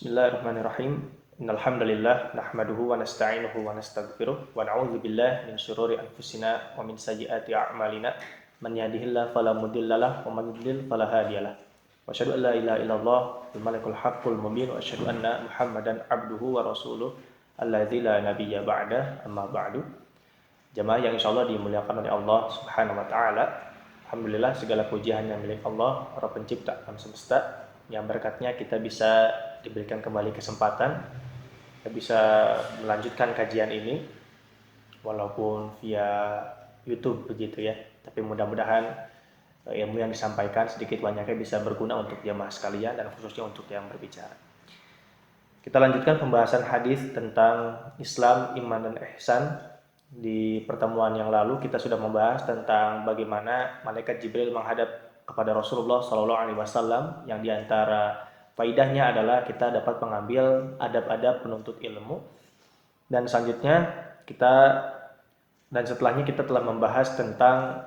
Bismillahirrahmanirrahim. Innal hamdalillah nahmaduhu wa nasta'inuhu wa nastaghfiruh wa na'udzu billahi min syururi anfusina wa min sayyiati a'malina. Man yahdihillahu fala mudhillalah wa man yudhlil fala hadiyalah. Wa asyhadu an la ilaha illallah wal malikul haqqul mubin wa asyhadu anna Muhammadan abduhu wa rasuluh alladzi la nabiyya ba'da amma ba'du. Jamaah yang insyaallah dimuliakan oleh Allah Subhanahu wa taala. Alhamdulillah segala puji hanya milik Allah, Rabb pencipta alam semesta, yang berkatnya kita bisa diberikan kembali kesempatan, kita bisa melanjutkan kajian ini walaupun via YouTube begitu ya. Tapi mudah-mudahan ilmu yang disampaikan sedikit banyaknya bisa berguna untuk jamaah sekalian dan khususnya untuk yang berbicara. Kita lanjutkan pembahasan hadis tentang Islam, iman dan ihsan. Di pertemuan yang lalu kita sudah membahas tentang bagaimana malaikat Jibril menghadap kepada Rasulullah SAW, yang diantara faidahnya adalah kita dapat mengambil adab-adab penuntut ilmu. Dan selanjutnya setelahnya kita telah membahas tentang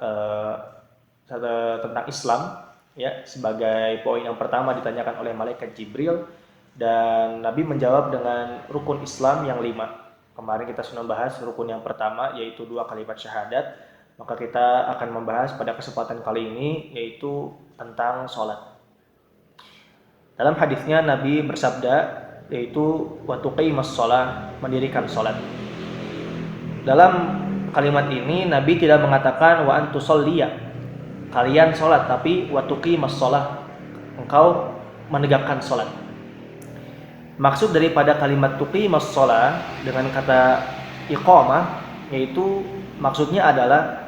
Islam ya, sebagai poin yang pertama ditanyakan oleh malaikat Jibril, dan Nabi menjawab dengan rukun Islam yang 5. Kemarin kita sudah membahas rukun yang pertama, yaitu 2 kalimat syahadat. Maka kita akan membahas pada kesempatan kali ini yaitu tentang sholat. Dalam hadisnya Nabi bersabda, yaitu wa tuqimus shalah, mendirikan sholat. Dalam kalimat ini Nabi tidak mengatakan wa antusolliya, kalian sholat, tapi wa tuqimus shalah, engkau menegakkan sholat. Maksud daripada kalimat tuqimus shalah dengan kata iqamah, yaitu maksudnya adalah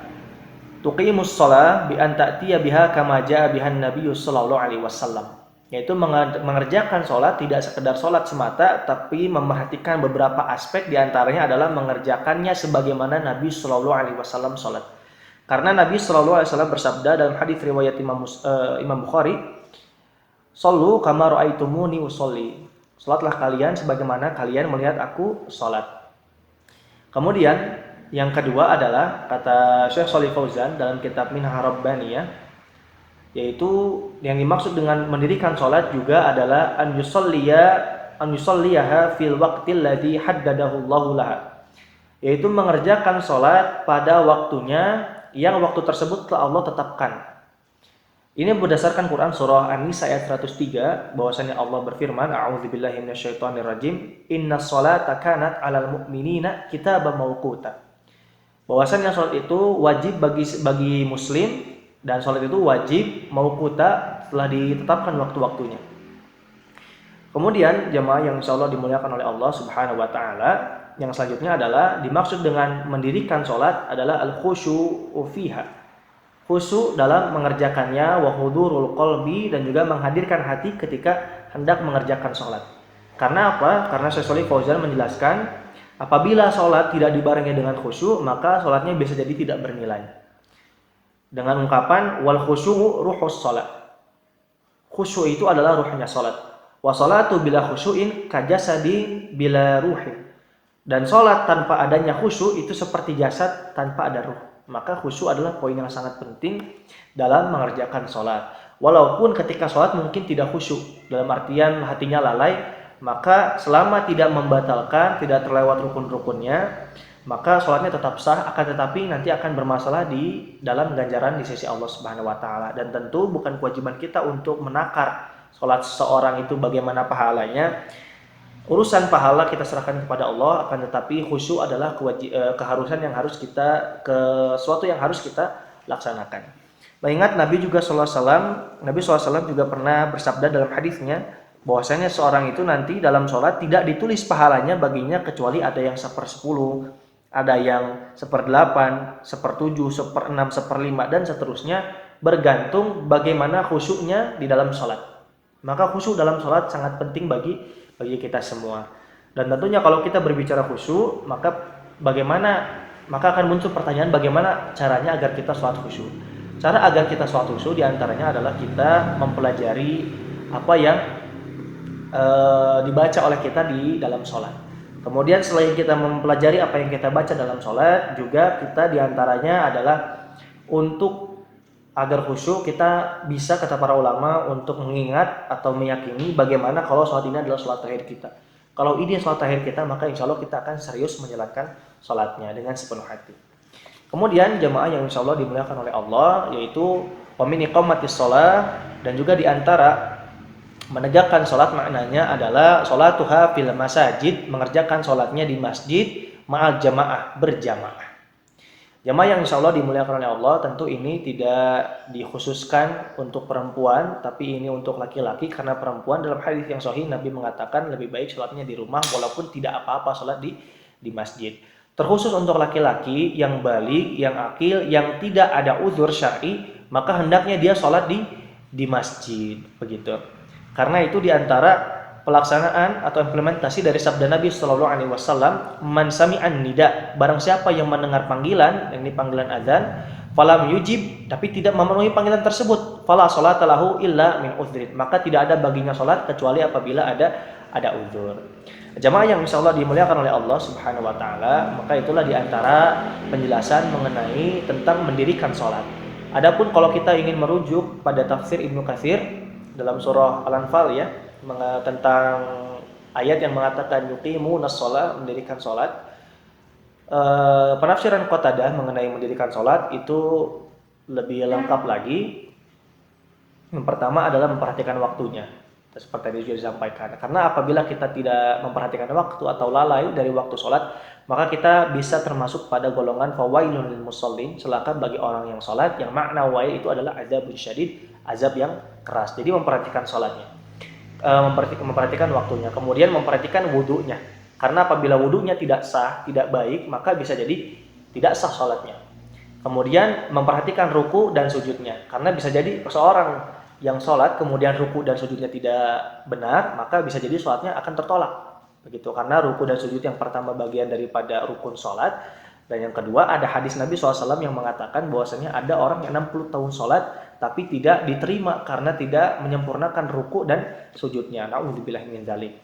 tuqimus shalah bi an ta'tiya biha kama jaa bihan nabiyyu sallallahu alaihi wasallam, yaitu mengerjakan sholat tidak sekedar sholat semata, tapi memperhatikan beberapa aspek, diantaranya adalah mengerjakannya sebagaimana Nabi sallallahu alaihi wasallam sholat. Karena Nabi sallallahu alaihi wasallam bersabda dalam hadis riwayat Imam Bukhari, "Shallu kama ra'aitumuni usolli." Salatlah kalian sebagaimana kalian melihat aku salat. Kemudian yang kedua adalah kata Syekh Shalih Fauzan dalam kitab Minhaj Rabbaniyah, yaitu yang dimaksud dengan mendirikan salat juga adalah an yusalliyaha fil waqtil ladzi haddadahu Allahu laha, yaitu mengerjakan salat pada waktunya yang waktu tersebut telah Allah tetapkan. Ini berdasarkan Quran surah An-Nisa ayat 103, bahwasanya Allah berfirman, a'udzubillahi minasyaitonirrajim, innas sholata kanat 'alal mu'minina kitaban mauquta. Bahwasanya salat itu wajib bagi muslim, dan salat itu wajib mauquta, telah ditetapkan waktu-waktunya. Kemudian jemaah yang insyaallah dimuliakan oleh Allah Subhanahu wa taala, yang selanjutnya adalah dimaksud dengan mendirikan salat adalah al-khusyu'u fiha, khusyuk dalam mengerjakannya, wa hudurul qalbi, dan juga menghadirkan hati ketika hendak mengerjakan sholat. Karena apa? Karena Syekh Shalih Fauzan menjelaskan, apabila sholat tidak dibarengi dengan khusyuk, maka sholatnya bisa jadi tidak bernilai. Dengan ungkapan wal khusyu'u ruhus sholat, khusyuk itu adalah ruhnya sholat. Wa sholatu bila khusyu'in kajasadi bila ruhi, dan sholat tanpa adanya khusyuk itu seperti jasad tanpa ada ruh. Maka khusyuk adalah poin yang sangat penting dalam mengerjakan sholat. Walaupun ketika sholat mungkin tidak khusyuk, dalam artian hatinya lalai, maka selama tidak membatalkan, tidak terlewat rukun-rukunnya, maka sholatnya tetap sah. Akan tetapi nanti akan bermasalah di dalam ganjaran di sisi Allah Subhanahu wa taala. Dan tentu bukan kewajiban kita untuk menakar sholat seseorang itu bagaimana pahalanya. Urusan pahala kita serahkan kepada Allah, akan tetapi khusyuk adalah keharusan yang harus sesuatu yang harus kita laksanakan. Mengingat Nabi juga SAW juga pernah bersabda dalam hadisnya, bahwasanya seorang itu nanti dalam sholat tidak ditulis pahalanya baginya kecuali ada yang 1/10, ada yang 1/8, 1/7, 1/6, 1/5, dan seterusnya, bergantung bagaimana khusyuknya di dalam sholat. Maka khusyuk dalam sholat sangat penting bagi kita semua. Dan tentunya kalau kita berbicara khusyuk, maka akan muncul pertanyaan bagaimana caranya agar kita sholat khusyuk. Cara agar kita sholat khusyuk diantaranya adalah kita mempelajari apa yang dibaca oleh kita di dalam sholat. Kemudian selain kita mempelajari apa yang kita baca dalam sholat, juga kita diantaranya adalah untuk agar khusyuk kita bisa, kata para ulama, untuk mengingat atau meyakini bagaimana kalau sholat ini adalah sholat terakhir kita. Kalau ini sholat terakhir kita, maka insya Allah kita akan serius menjalankan sholatnya dengan sepenuh hati. Kemudian jamaah yang insya Allah dimuliakan oleh Allah, yaitu wa min iqamatis shalah, dan juga diantara menegakkan sholat maknanya adalah sholatuha fil masajid, mengerjakan sholatnya di masjid, ma'al jamaah, berjamaah. Jamaah yang insya Allah dimuliakan oleh Allah, tentu ini tidak dikhususkan untuk perempuan, tapi ini untuk laki-laki, karena perempuan dalam hadis yang sahih Nabi mengatakan lebih baik sholatnya di rumah walaupun tidak apa-apa sholat di masjid. Terkhusus untuk laki-laki yang balik, yang akil, yang tidak ada uzur syar'i, maka hendaknya dia sholat di masjid, begitu. Karena itu diantara pelaksanaan atau implementasi dari sabda Nabi Shallallahu Alaihi Wasallam, man sami'an nida, barang siapa yang mendengar panggilan, ini panggilan azan, falam yujib, tapi tidak memenuhi panggilan tersebut, fala sholata lahu illa min udzrin, maka tidak ada baginya sholat kecuali apabila ada uzur. Jamaah yang insyaallah dimuliakan oleh Allah Subhanahu Wa Taala, maka itulah diantara penjelasan mengenai tentang mendirikan sholat. Adapun kalau kita ingin merujuk pada tafsir Ibnu Katsir dalam surah Al-Anfal ya, tentang ayat yang mengatakan yuqimunas shalah, mendirikan salat. Penafsiran Qatadah mengenai mendirikan salat itu lebih lengkap lagi. Yang pertama adalah memperhatikan waktunya, seperti tadi sudah disampaikan. Karena apabila kita tidak memperhatikan waktu atau lalai dari waktu salat, maka kita bisa termasuk pada golongan fawailun lil musallin, celaka bagi orang yang salat, yang makna wail itu adalah azabun syadid, azab yang keras. Jadi memperhatikan salatnya, memperhatikan waktunya, kemudian memperhatikan wudunya, karena apabila wudunya tidak sah, tidak baik, maka bisa jadi tidak sah sholatnya. Kemudian memperhatikan ruku dan sujudnya, karena bisa jadi seorang yang sholat kemudian ruku dan sujudnya tidak benar, maka bisa jadi sholatnya akan tertolak, begitu. Karena ruku dan sujud yang pertama bagian daripada rukun sholat, dan yang kedua ada hadis Nabi SAW yang mengatakan bahwasanya ada orang yang 60 tahun sholat tapi tidak diterima karena tidak menyempurnakan ruku dan sujudnya. Na'udzubillahi min dzalik.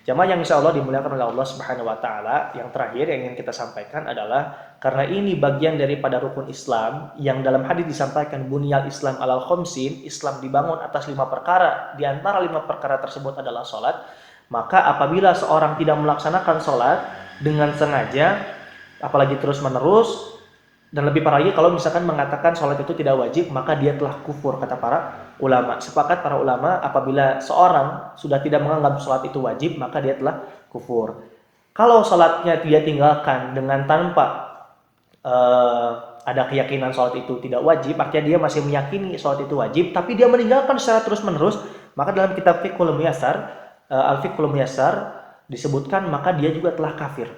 Jamaah yang insya Allah dimuliakan oleh Allah Subhanahu Wa Taala, yang terakhir yang ingin kita sampaikan adalah karena ini bagian daripada rukun Islam yang dalam hadis disampaikan bunyal Islam alal khamsin, Islam dibangun atas 5 perkara. Di antara 5 perkara tersebut adalah sholat. Maka apabila seorang tidak melaksanakan sholat dengan sengaja, apalagi terus-menerus, dan lebih parah lagi kalau misalkan mengatakan sholat itu tidak wajib, maka dia telah kufur, kata para ulama. Sepakat para ulama, apabila seorang sudah tidak menganggap sholat itu wajib, maka dia telah kufur. Kalau sholatnya dia tinggalkan dengan tanpa ada keyakinan sholat itu tidak wajib, artinya dia masih meyakini sholat itu wajib, tapi dia meninggalkan secara terus-menerus, maka dalam kitab Fiqhul Muyassar, Al-Fiqhul Muyassar disebutkan, maka dia juga telah kafir.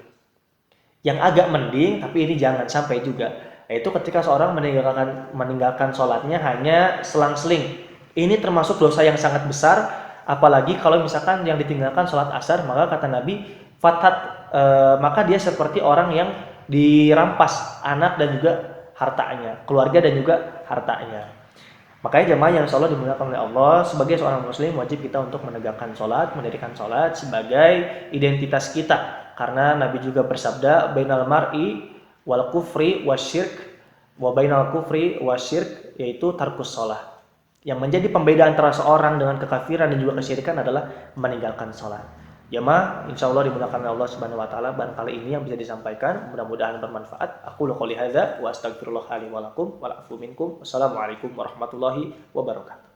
Yang agak mending, tapi ini jangan sampai juga, yaitu ketika seorang meninggalkan sholatnya hanya selang-seling. Ini termasuk dosa yang sangat besar, apalagi kalau misalkan yang ditinggalkan sholat asar, maka kata Nabi, maka dia seperti orang yang dirampas anak dan juga hartanya, keluarga dan juga hartanya. Makanya jemaah yang insya Allah dimuliakan oleh Allah, sebagai seorang muslim wajib kita untuk menegakkan sholat, mendirikan sholat sebagai identitas kita. Karena Nabi juga bersabda, bainal mar'i wal kufri wasyirk wa bainal kufri wasyirk, yaitu tarkus sholat. Yang menjadi pembeda antara seorang dengan kekafiran dan juga kesyirikan adalah meninggalkan sholat. Jemaah, insya Allah dimuliakan oleh Allah Subhanahu Wa Taala. Barangkali ini yang bisa disampaikan, mudah-mudahan bermanfaat. Aku qouli hadza wa astaghfirullah li wa lakum wa la'fu minkum. Wassalamualaikum warahmatullahi wabarakatuh.